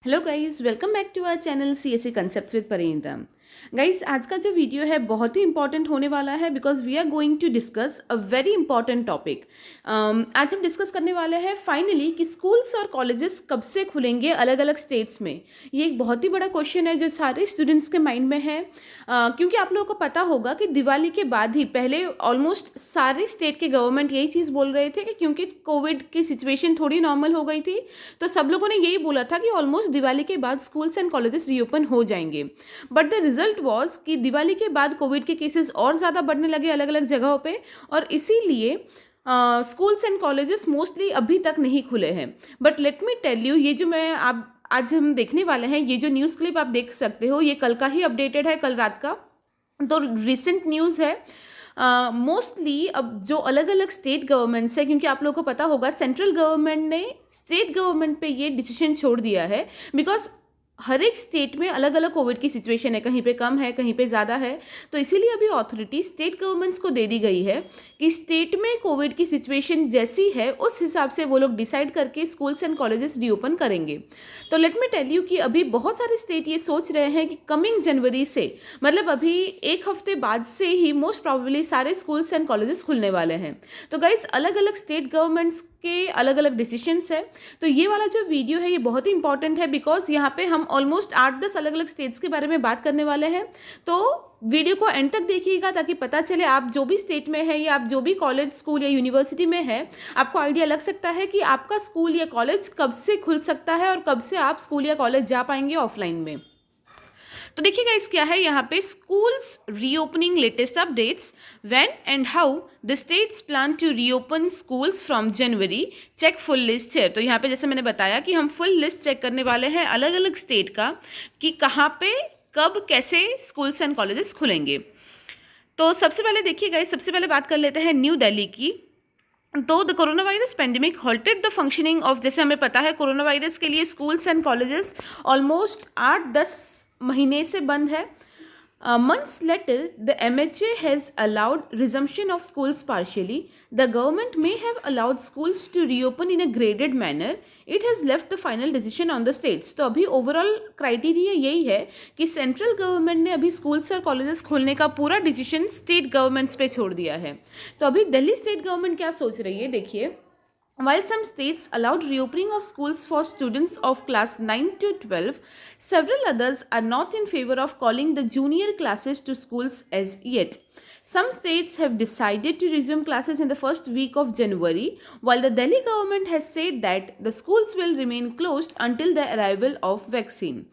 Hello guys, welcome back to our channel CSC concepts with Parineeta. Guys, आज का जो video है बहुत ही इंपॉर्टेंट होने वाला है because we are going to discuss a very important topic. आज हम डिस्कस करने वाले हैं फाइनली कि स्कूल्स और कॉलेजेस कब से खुलेंगे अलग अलग स्टेट्स में। ये एक बहुत ही बड़ा क्वेश्चन है जो सारे स्टूडेंट्स के माइंड में है, क्योंकि आप लोगों को पता होगा कि दिवाली के बाद ही पहले ऑलमोस्ट सारे स्टेट के गवर्नमेंट यही चीज़ बोल रहे थे कि क्योंकि कोविड की सिचुएशन थोड़ी नॉर्मल हो गई थी तो सब लोगों ने यही बोला था कि ऑलमोस्ट दिवाली के बाद स्कूल्स एंड कॉलेजेस रीओपन हो जाएंगे। बट द रिजल्ट वाज कि दिवाली के बाद कोविड के केसेस और ज़्यादा बढ़ने लगे अलग अलग जगहों पे, और इसीलिए स्कूल्स एंड कॉलेजेस मोस्टली अभी तक नहीं खुले हैं। But let me tell you, ये जो मैं आप आज हम देखने वाले हैं, ये जो न्यूज़ क्लिप आप देख सकते हो, ये कल का ही अपडेटेड है, कल रात का। तो रिसेंट न्यूज़ है। मोस्टली अब जो अलग अलग स्टेट गवर्नमेंट्स है, क्योंकि आप लोगों को पता होगा सेंट्रल गवर्नमेंट ने स्टेट गवर्नमेंट पे ये डिसीजन छोड़ दिया है बिकॉज हर एक स्टेट में अलग अलग कोविड की सिचुएशन है, कहीं पे कम है कहीं पे ज़्यादा है। तो इसीलिए अभी अथॉरिटी स्टेट गवर्नमेंट्स को दे दी गई है कि स्टेट में कोविड की सिचुएशन जैसी है उस हिसाब से वो लोग डिसाइड करके स्कूल्स एंड कॉलेजेस रीओपन करेंगे। तो लेट मी टेल यू कि अभी बहुत सारे स्टेट ये सोच रहे हैं कि कमिंग जनवरी से, मतलब अभी एक हफ्ते बाद से ही मोस्ट प्रॉबेबली सारे स्कूल्स एंड कॉलेजेस खुलने वाले हैं। तो गाइज, अलग अलग स्टेट गवर्नमेंट्स के अलग अलग डिसीजंस है। तो ये वाला जो वीडियो है ये बहुत ही इंपॉर्टेंट है बिकॉज यहाँ पे हम ऑलमोस्ट 8-10 अलग अलग स्टेट्स के बारे में बात करने वाले हैं। तो वीडियो को एंड तक देखिएगा ताकि पता चले आप जो भी स्टेट में है या आप जो भी कॉलेज स्कूल या यूनिवर्सिटी में है, आपको आइडिया लग सकता है कि आपका स्कूल या कॉलेज कब से खुल सकता है और कब से आप स्कूल या कॉलेज जा पाएंगे ऑफलाइन में। तो देखिएगा इस क्या है यहाँ पे, schools reopening latest updates, when and how the states plan to reopen schools from January, check full list है। तो यहाँ पे जैसे मैंने बताया कि हम फुल लिस्ट चेक करने वाले हैं अलग अलग स्टेट का कि कहाँ पे कब कैसे स्कूल्स एंड कॉलेजेस खुलेंगे। तो सबसे पहले देखिएगा, सबसे पहले बात कर लेते हैं न्यू दिल्ली की। तो the corona virus pandemic halted the functioning of, जैसे हमें पता है कोरोना वायरस के लिए स्कूल्स एंड कॉलेजेस ऑलमोस्ट 8-10 महीने से बंद है। Months later, the MHA has allowed resumption of schools partially. The government may have allowed schools to reopen in a graded manner. It has left the final decision on the states. तो अभी overall criteria यही है कि central government ने अभी schools और colleges खोलने का पूरा डिसीजन स्टेट गवर्नमेंट्स पे छोड़ दिया है। तो अभी दिल्ली स्टेट गवर्नमेंट क्या सोच रही है, देखिए। While some states allowed reopening of schools for students of class 9 to 12, several others are not in favor of calling the junior classes to schools as yet. Some states have decided to resume classes in the first week of January, while the Delhi government has said that the schools will remain closed until the arrival of vaccine.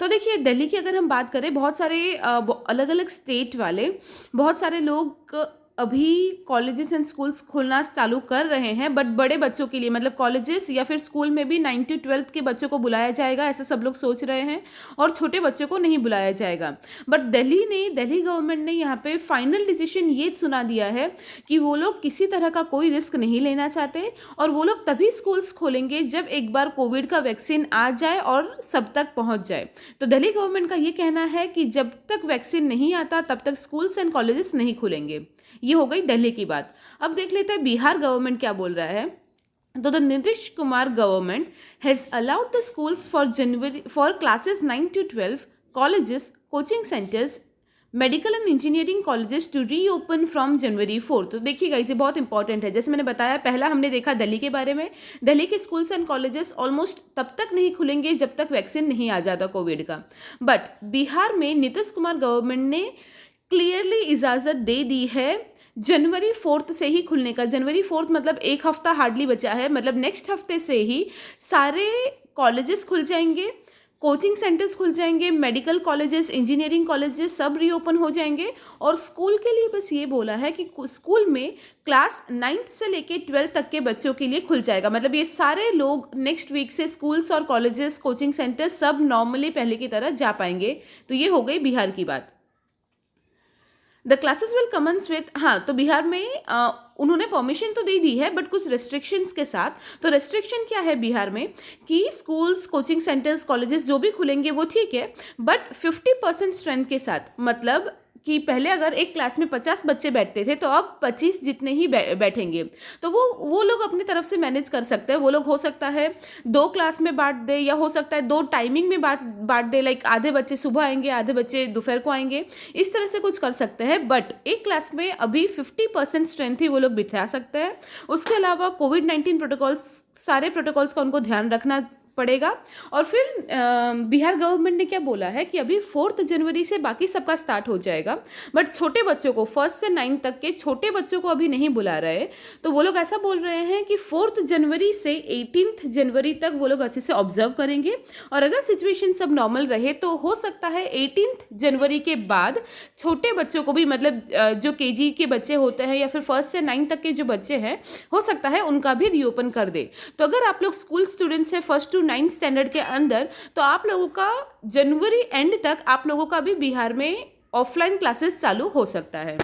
तो देखिए, दिल्ली की अगर हम बात करें, बहुत सारे अलग अलग स्टेट वाले बहुत सारे लोग अभी कॉलेजेस एंड स्कूल्स खोलना चालू कर रहे हैं, बट बड़े बच्चों के लिए, मतलब कॉलेजेस या फिर स्कूल में भी 9 to 12 के बच्चों को बुलाया जाएगा, ऐसा सब लोग सोच रहे हैं, और छोटे बच्चों को नहीं बुलाया जाएगा। बट दिल्ली गवर्नमेंट ने यहाँ पे फाइनल डिसीजन ये सुना दिया है कि वो लोग किसी तरह का कोई रिस्क नहीं लेना चाहते, और वो लोग तभी स्कूल्स खोलेंगे जब एक बार कोविड का वैक्सीन आ जाए और सब तक पहुँच जाए। तो दिल्ली गवर्नमेंट का ये कहना है कि जब तक वैक्सीन नहीं आता तब तक स्कूल्स एंड कॉलेजेस नहीं खुलेंगे। ये हो गई दिल्ली की बात। अब देख लेते हैं बिहार गवर्नमेंट क्या बोल रहा है। तो the Nitish Kumar government has allowed the schools for classes 9 to 12, colleges, coaching centres, medical and engineering colleges to reopen from January 4। तो देखिएगा, इसे बहुत इंपॉर्टेंट है। जैसे मैंने बताया, पहला हमने देखा दिल्ली के बारे में। दिल्ली के स्कूल्स एंड कॉलेजेस ऑलमोस्ट तब तक नहीं खुलेंगे जब तक वैक्सीन नहीं आ जाता कोविड का। बट बिहार में नीतीश कुमार गवर्नमेंट ने क्लियरली इजाज़त दे दी है जनवरी 4 से ही खुलने का। जनवरी 4 मतलब एक हफ्ता हार्डली बचा है, मतलब नेक्स्ट हफ्ते से ही सारे कॉलेजेस खुल जाएंगे, कोचिंग सेंटर्स खुल जाएंगे, मेडिकल कॉलेजेस, इंजीनियरिंग कॉलेजेस सब रीओपन हो जाएंगे। और स्कूल के लिए बस ये बोला है कि स्कूल में क्लास 9th से लेके 12th तक के बच्चों के लिए खुल जाएगा। मतलब ये सारे लोग नेक्स्ट वीक से स्कूल्स और कॉलेजेस, कोचिंग सेंटर्स सब नॉर्मली पहले की तरह जा पाएंगे। तो ये हो गई बिहार की बात। The classes will commence with, हाँ, तो बिहार में उन्होंने परमिशन तो दे दी है बट कुछ रेस्ट्रिक्शंस के साथ। तो रेस्ट्रिक्शन क्या है बिहार में कि स्कूल्स, कोचिंग सेंटर्स, कॉलेजेस जो भी खुलेंगे वो ठीक है, बट 50% स्ट्रेंथ के साथ। मतलब कि पहले अगर एक क्लास में 50 बच्चे बैठते थे तो अब 25 जितने ही बैठेंगे। तो वो लोग अपनी तरफ से मैनेज कर सकते हैं। वो लोग हो सकता है 2 क्लास में बांट दे, या हो सकता है 2 टाइमिंग में बांट दे, लाइक आधे बच्चे सुबह आएंगे, आधे बच्चे दोपहर को आएंगे, इस तरह से कुछ कर सकते हैं। बट एक क्लास में अभी 50% स्ट्रेंथ ही वो लोग बिठा सकते हैं। उसके अलावा कोविड-19 प्रोटोकॉल्स, सारे प्रोटोकॉल्स का उनको ध्यान रखना पड़ेगा। और फिर बिहार गवर्नमेंट ने क्या बोला है कि अभी 4 जनवरी से बाकी सबका स्टार्ट हो जाएगा, बट छोटे बच्चों को 1 से 9 तक के छोटे बच्चों को अभी नहीं बुला रहे। तो वो लोग ऐसा बोल रहे हैं कि 4 जनवरी से 18 जनवरी तक वो लोग अच्छे से ऑब्जर्व करेंगे, और अगर सिचुएशन सब नॉर्मल रहे तो हो सकता है 18 जनवरी के बाद छोटे बच्चों को भी, मतलब जो केजी के बच्चे होते हैं या फिर 1 से 9 तक के जो बच्चे हैं, हो सकता है उनका भी रीओपन कर दे। तो अगर आप लोग स्कूल स्टूडेंट्स हैं 1st to 9th स्टैंडर्ड के अंदर, तो आप लोगों का जनवरी एंड तक आप लोगों का भी बिहार में ऑफलाइन क्लासेस चालू हो सकता है।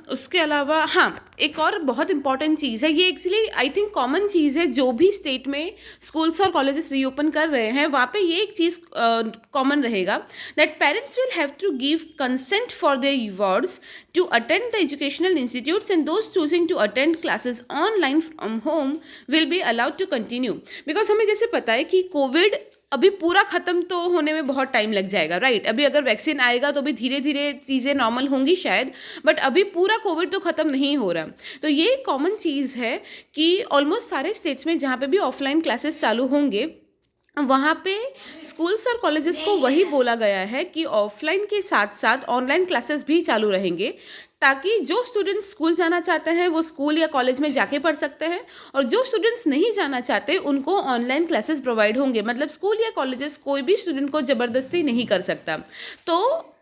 उसके अलावा हाँ, एक और बहुत इंपॉर्टेंट चीज़ है, ये एक्चुअली आई थिंक कॉमन चीज़ है, जो भी स्टेट में स्कूल्स और कॉलेजेस रीओपन कर रहे हैं वहाँ पे ये एक चीज़ कॉमन रहेगा, that parents will have to give consent for their wards to attend the educational institutes, and those choosing to attend classes online from home will be allowed to continue. Because हमें जैसे पता है कि Covid अभी पूरा ख़त्म तो होने में बहुत टाइम लग जाएगा, राइट? अभी अगर वैक्सीन आएगा तो भी धीरे धीरे चीज़ें नॉर्मल होंगी शायद, बट अभी पूरा कोविड तो ख़त्म नहीं हो रहा। तो ये कॉमन चीज़ है कि ऑलमोस्ट सारे स्टेट्स में जहाँ पे भी ऑफलाइन क्लासेस चालू होंगे, वहाँ पे स्कूल्स और कॉलेजेस को वही बोला गया है कि ऑफलाइन के साथ साथ ऑनलाइन क्लासेस भी चालू रहेंगे, ताकि जो स्टूडेंट्स स्कूल जाना चाहते हैं वो स्कूल या कॉलेज में जाके पढ़ सकते हैं, और जो स्टूडेंट्स नहीं जाना चाहते उनको ऑनलाइन क्लासेस प्रोवाइड होंगे। मतलब स्कूल या कॉलेजेस कोई भी स्टूडेंट को ज़बरदस्ती नहीं कर सकता। तो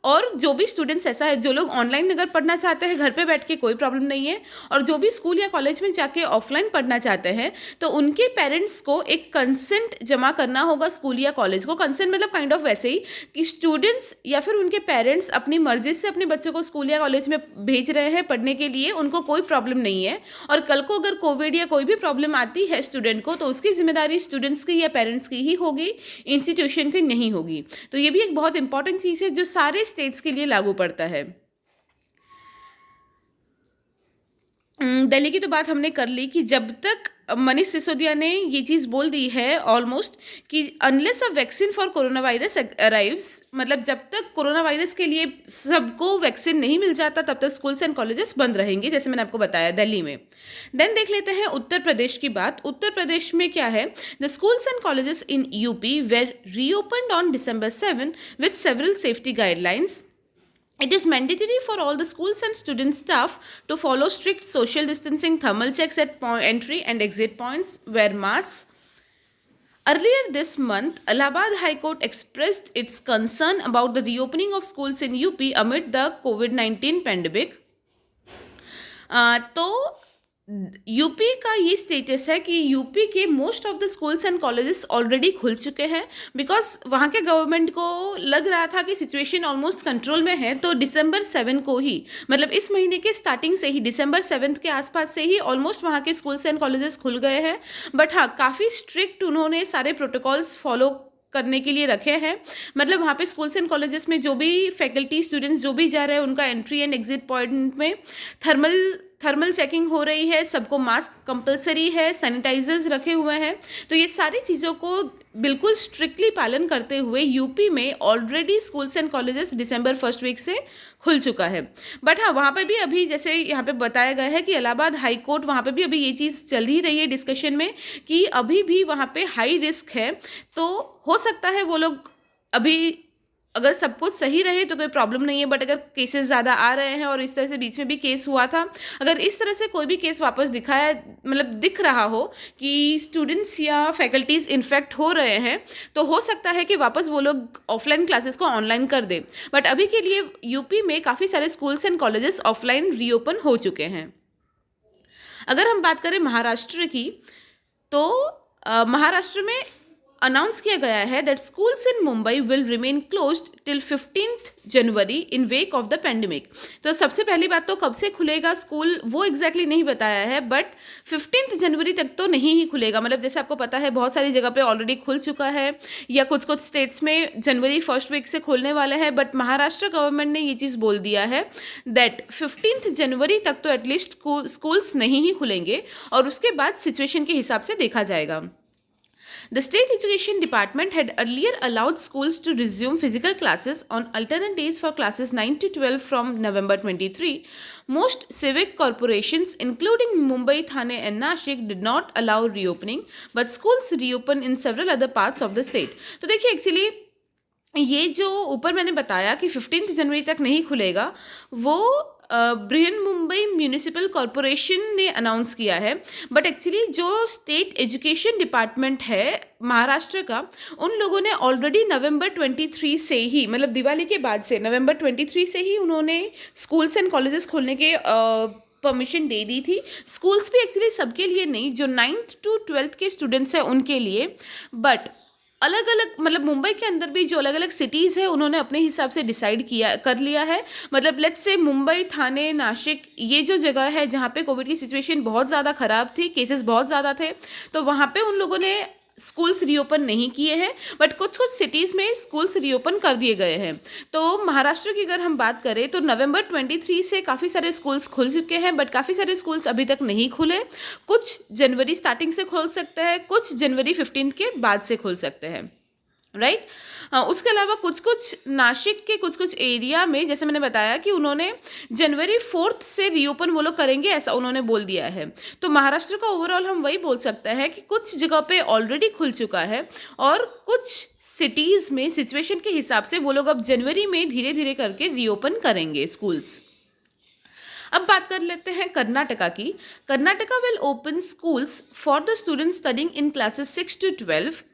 और जो भी स्टूडेंट्स ऐसा है, जो लोग ऑनलाइन अगर पढ़ना चाहते हैं घर पे बैठ के कोई प्रॉब्लम नहीं है, और जो भी स्कूल या कॉलेज में जाके ऑफलाइन पढ़ना चाहते हैं तो उनके पेरेंट्स को एक कंसेंट जमा करना होगा स्कूल या कॉलेज को। कंसेंट मतलब काइंड ऑफ वैसे ही कि स्टूडेंट्स या फिर उनके पेरेंट्स अपनी मर्जी से अपने बच्चों को स्कूल या कॉलेज में भेज रहे हैं पढ़ने के लिए, उनको कोई प्रॉब्लम नहीं है। और कल को अगर कोविड या कोई भी प्रॉब्लम आती है स्टूडेंट को, तो उसकी जिम्मेदारी स्टूडेंट्स की या पेरेंट्स की ही होगी, इंस्टीट्यूशन की नहीं होगी। तो ये भी एक बहुत इंपॉर्टेंट चीज़ है जो सारे स्टेट्स के लिए लागू पड़ता है। दिल्ली की तो बात हमने कर ली कि जब तक मनीष सिसोदिया ने ये चीज़ बोल दी है ऑलमोस्ट कि unless a vaccine for corona virus arrives, मतलब जब तक कोरोना वायरस के लिए सबको वैक्सीन नहीं मिल जाता तब तक स्कूल्स एंड कॉलेजेस बंद रहेंगे, जैसे मैंने आपको बताया दिल्ली में। देन देख लेते हैं उत्तर प्रदेश की बात। उत्तर प्रदेश में क्या है, the schools and colleges in UP were reopened on December 7 with several safety guidelines. It is mandatory for all the schools and student staff to follow strict social distancing, thermal checks at entry and exit points, wear masks. Earlier this month, Allahabad High Court expressed its concern about the reopening of schools in UP amid the COVID-19 pandemic. तो UP का ये status है कि UP के most of the schools and colleges already खुल चुके हैं, because वहाँ के गवर्नमेंट को लग रहा था कि सिचुएशन ऑलमोस्ट कंट्रोल में है। तो December 7 को ही, मतलब इस महीने के स्टार्टिंग से ही December 7 के आसपास से ही ऑलमोस्ट वहाँ के स्कूल्स एंड कॉलेजेस खुल गए हैं। बट हाँ, काफ़ी स्ट्रिक्ट उन्होंने सारे प्रोटोकॉल्स फॉलो करने के लिए रखे हैं। मतलब वहाँ पे स्कूल्स एंड कॉलेजेस में जो भी फैकल्टी स्टूडेंट्स जो भी जा रहे हैं, उनका एंट्री एंड एग्जिट पॉइंट में थर्मल चेकिंग हो रही है, सबको मास्क कंपलसरी है, सैनिटाइजर्स रखे हुए हैं। तो ये सारी चीज़ों को बिल्कुल स्ट्रिक्टली पालन करते हुए यूपी में already schools and colleges December 1st week से खुल चुका है। बट हाँ, वहाँ पे भी अभी जैसे यहाँ पे बताया गया है कि इलाहाबाद हाई कोर्ट, वहाँ पे भी अभी ये चीज़ चल ही रही है डिस्कशन में कि अभी भी वहाँ पे हाई रिस्क है। तो हो सकता है वो लोग अभी, अगर सब कुछ सही रहे तो कोई प्रॉब्लम नहीं है, बट अगर केसेस ज़्यादा आ रहे हैं और इस तरह से बीच में भी केस हुआ था, अगर इस तरह से कोई भी केस वापस दिख रहा हो कि स्टूडेंट्स या फैकल्टीज़ इन्फेक्ट हो रहे हैं, तो हो सकता है कि वापस वो लोग ऑफलाइन क्लासेस को ऑनलाइन कर दें। बट अभी के लिए यूपी में काफ़ी सारे schools and colleges offline reopen हो चुके हैं। अगर हम बात करें महाराष्ट्र की, तो महाराष्ट्र में अनाउंस किया गया है that schools in Mumbai will remain closed till 15th January in wake of the pandemic. तो सबसे पहली बात तो कब से खुलेगा स्कूल वो एग्जैक्टली नहीं बताया है, बट 15th जनवरी तक तो नहीं ही खुलेगा। मतलब जैसे आपको पता है बहुत सारी जगह पे ऑलरेडी खुल चुका है, या कुछ कुछ स्टेट्स में जनवरी फर्स्ट वीक से खुलने वाला है, बट महाराष्ट्र गवर्नमेंट ने ये चीज़ बोल दिया है दैट 15th जनवरी तक तो एटलीस्ट स्कूल्स नहीं ही खुलेंगे, और उसके बाद सिचुएशन के हिसाब से देखा जाएगा। The State Education Department had earlier allowed schools to resume physical classes on alternate days for classes 9 to 12 from November 23. Most civic corporations, including Mumbai, Thane and Nashik, did not allow reopening, but schools reopened in several other parts of the state. तो देखिए actually ये जो ऊपर मैंने बताया कि 15th जनवरी तक नहीं खुलेगा, वो बृहन मुंबई म्यूनिसिपल कॉरपोरेशन ने अनाउंस किया है, बट एक्चुअली जो स्टेट एजुकेशन डिपार्टमेंट है महाराष्ट्र का, उन लोगों ने ऑलरेडी नवंबर 23 से ही, मतलब दिवाली के बाद से नवंबर 23 से ही उन्होंने स्कूल्स एंड कॉलेजेस खोलने के परमिशन दे दी थी। स्कूल्स भी एक्चुअली सबके लिए नहीं, जो 9th to 12th के स्टूडेंट्स हैं उनके लिए, बट अलग अलग मतलब मुंबई के अंदर भी जो अलग अलग सिटीज़ है उन्होंने अपने हिसाब से डिसाइड किया कर लिया है। मतलब लेट्स से मुंबई, थाने, नासिक, ये जो जगह है जहाँ पे कोविड की सिचुएशन बहुत ज़्यादा ख़राब थी, केसेस बहुत ज़्यादा थे, तो वहाँ पे उन लोगों ने स्कूल्स रीओपन नहीं किए हैं, बट कुछ कुछ सिटीज़ में स्कूल्स रीओपन कर दिए गए हैं। तो महाराष्ट्र की अगर हम बात करें तो नवंबर 23 से काफ़ी सारे स्कूल्स खुल चुके हैं, बट काफ़ी सारे स्कूल्स अभी तक नहीं खुले। कुछ जनवरी स्टार्टिंग से खुल सकते हैं, कुछ जनवरी 15 के बाद से खुल सकते हैं, राइट। उसके अलावा कुछ कुछ नासिक के कुछ कुछ एरिया में, जैसे मैंने बताया कि उन्होंने जनवरी 4 से रीओपन वो लोग करेंगे, ऐसा उन्होंने बोल दिया है। तो महाराष्ट्र का ओवरऑल हम वही बोल सकते हैं कि कुछ जगह पे ऑलरेडी खुल चुका है, और कुछ सिटीज़ में सिचुएशन के हिसाब से वो लोग अब जनवरी में धीरे धीरे करके रीओपन करेंगे स्कूल्स। अब बात कर लेते हैं कर्नाटका की। Karnataka will open schools for the students studying in classes 6 to 12.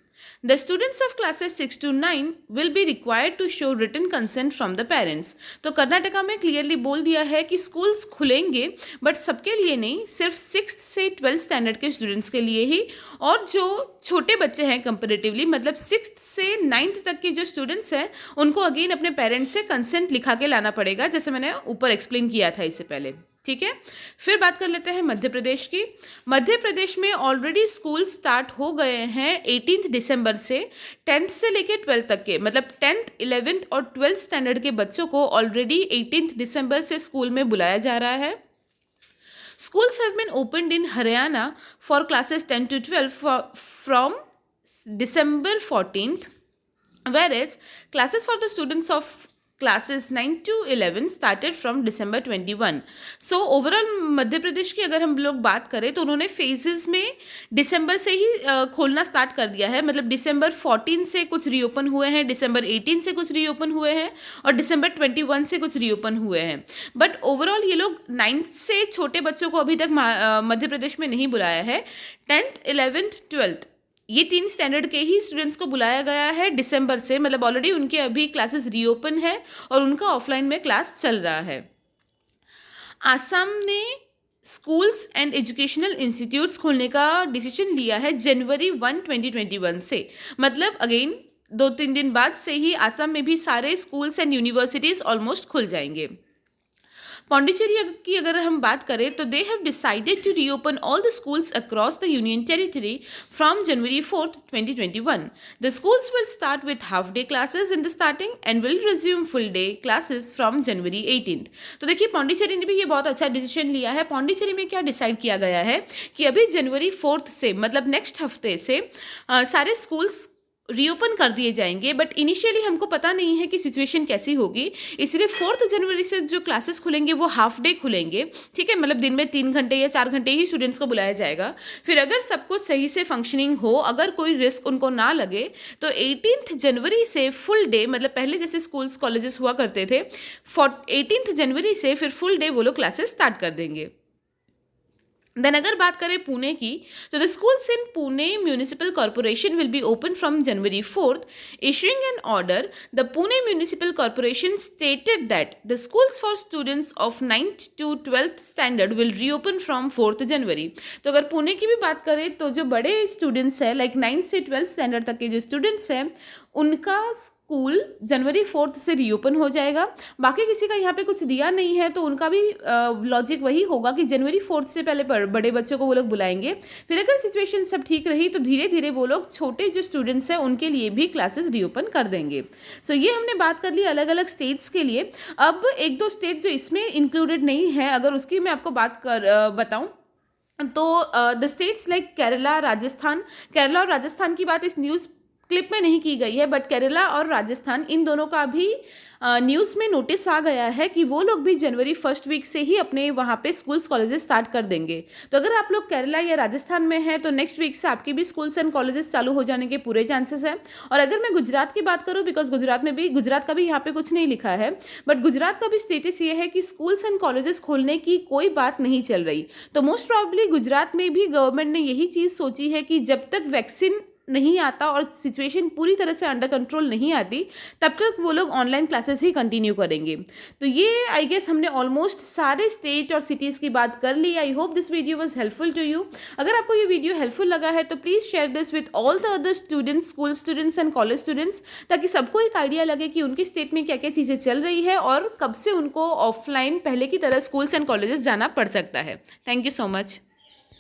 The students of classes 6 to 9 will be required to show written consent from the parents. तो कर्नाटका में क्लियरली बोल दिया है कि स्कूल्स खुलेंगे, बट सबके लिए नहीं, सिर्फ 6th से 12th स्टैंडर्ड के स्टूडेंट्स के लिए ही, और जो छोटे बच्चे हैं कंपेरेटिवली, मतलब 6th से 9th तक के जो स्टूडेंट्स हैं उनको अगेन अपने पेरेंट्स से कंसेंट लिखा के लाना पड़ेगा, जैसे मैंने ऊपर एक्सप्लेन किया था इससे पहले, ठीक है। फिर बात कर लेते हैं मध्य प्रदेश की। मध्य प्रदेश में ऑलरेडी स्कूल स्टार्ट हो गए हैं 18 दिसंबर से। 10th से लेकर 12th तक के, मतलब 10th, 11th और 12th स्टैंडर्ड के बच्चों को ऑलरेडी 18 दिसंबर से स्कूल में बुलाया जा रहा है। Schools have been opened in Haryana for classes 10 to 12 from December 14th, whereas classes for the students of classes 9 to 11 started from December 21. So overall Madhya Pradesh की अगर हम लोग बात करें तो उन्होंने फेजेस में दिसंबर से ही खोलना स्टार्ट कर दिया है। मतलब December 14 से कुछ रीओपन हुए हैं, December 18 से कुछ रीओपन हुए हैं, और December 21 से कुछ रीओपन हुए हैं। बट ओवरऑल ये लोग 9th से छोटे बच्चों को अभी तक मध्य प्रदेश में नहीं बुलाया है। 10th, 11th, 12th ये 3 स्टैंडर्ड के ही स्टूडेंट्स को बुलाया गया है दिसंबर से। मतलब ऑलरेडी उनके अभी क्लासेस रीओपन है और उनका ऑफलाइन में क्लास चल रहा है। आसाम ने स्कूल्स एंड एजुकेशनल इंस्टीट्यूट्स खोलने का डिसीजन लिया है जनवरी 1, 2021 से। मतलब अगेन 2-3 दिन बाद से ही आसाम में भी सारे स्कूल्स एंड यूनिवर्सिटीज़ ऑलमोस्ट खुल जाएंगे। पौंडीचेरी की अगर हम बात करें तो they have decided to reopen all the schools across the union territory from January 4, 2021. The schools will start with half day classes in the starting and will resume full day classes from January 18th. तो देखिए पौंडीचेरी ने भी ये बहुत अच्छा decision लिया है। पौंडीचेरी में क्या डिसाइड किया गया है कि अभी जनवरी 4 से, मतलब नेक्स्ट हफ्ते से सारे स्कूल्स रीओपन कर दिए जाएंगे, बट इनिशियली हमको पता नहीं है कि सिचुएशन कैसी होगी, इसलिए 4 जनवरी से जो क्लासेस खुलेंगे वो हाफ डे खुलेंगे, ठीक है। मतलब दिन में 3 घंटे या 4 घंटे ही स्टूडेंट्स को बुलाया जाएगा। फिर अगर सब कुछ सही से फंक्शनिंग हो, अगर कोई रिस्क उनको ना लगे, तो 18 जनवरी से फुल डे, मतलब पहले जैसे स्कूल्स कॉलेजेस हुआ करते थे, 18 जनवरी से फिर फुल डे वो लोग क्लासेस स्टार्ट कर देंगे। देन अगर बात करें पुणे की, तो the schools in Pune municipal corporation will be open from January 4th, issuing an order. The Pune Municipal Corporation stated that the schools for students of 9th to 12th standard will reopen from 4th January. तो अगर पुणे की भी बात करें तो जो बड़े students हैं लाइक 9th से 12th स्टैंडर्ड तक के जो स्टूडेंट्स हैं उनका स्कूल जनवरी 4th से रीओपन हो जाएगा। बाकी किसी का यहाँ पे कुछ दिया नहीं है तो उनका भी लॉजिक वही होगा कि जनवरी 4th से पहले बड़े बच्चों को वो लोग बुलाएंगे। फिर अगर सिचुएशन सब ठीक रही तो धीरे धीरे वो लोग छोटे जो स्टूडेंट्स हैं उनके लिए भी क्लासेस रीओपन कर देंगे। सो ये हमने बात कर ली अलग अलग स्टेट्स के लिए। अब एक दो स्टेट जो इसमें इंक्लूडेड नहीं है अगर उसकी मैं आपको बताऊँ तो द स्टेट्स लाइक केरला और राजस्थान की बात इस न्यूज़ क्लिप में नहीं की गई है, बट केरला और राजस्थान इन दोनों का भी न्यूज़ में नोटिस आ गया है कि वो लोग भी जनवरी फर्स्ट वीक से ही अपने वहाँ पे स्कूल्स कॉलेजेस स्टार्ट कर देंगे। तो अगर आप लोग केरला या राजस्थान में हैं तो नेक्स्ट वीक से आपके भी स्कूल्स एंड कॉलेजेस चालू हो जाने के पूरे चांसेस हैं। और अगर मैं गुजरात की बात करूँ, बिकॉज गुजरात का भी यहाँ पे कुछ नहीं लिखा है, बट गुजरात का भी स्टेटस ये है कि स्कूल्स एंड कॉलेजेस खोलने की कोई बात नहीं चल रही। तो मोस्ट प्रॉब्ली गुजरात में भी गवर्नमेंट ने यही चीज़ सोची है कि जब तक वैक्सीन नहीं आता और सिचुएशन पूरी तरह से अंडर कंट्रोल नहीं आती तब तक वो लोग ऑनलाइन क्लासेस ही कंटिन्यू करेंगे। तो ये आई गेस हमने ऑलमोस्ट सारे स्टेट और सिटीज़ की बात कर ली। I hope this video was helpful to you. अगर आपको ये वीडियो हेल्पफुल लगा है तो please share this with all the other students, school students and college students, ताकि सबको एक आइडिया लगे कि उनकी स्टेट में क्या क्या चीज़ें चल रही है और कब से उनको ऑफलाइन पहले की तरह स्कूल्स एंड कॉलेजेस जाना पड़ सकता है। Thank you so much.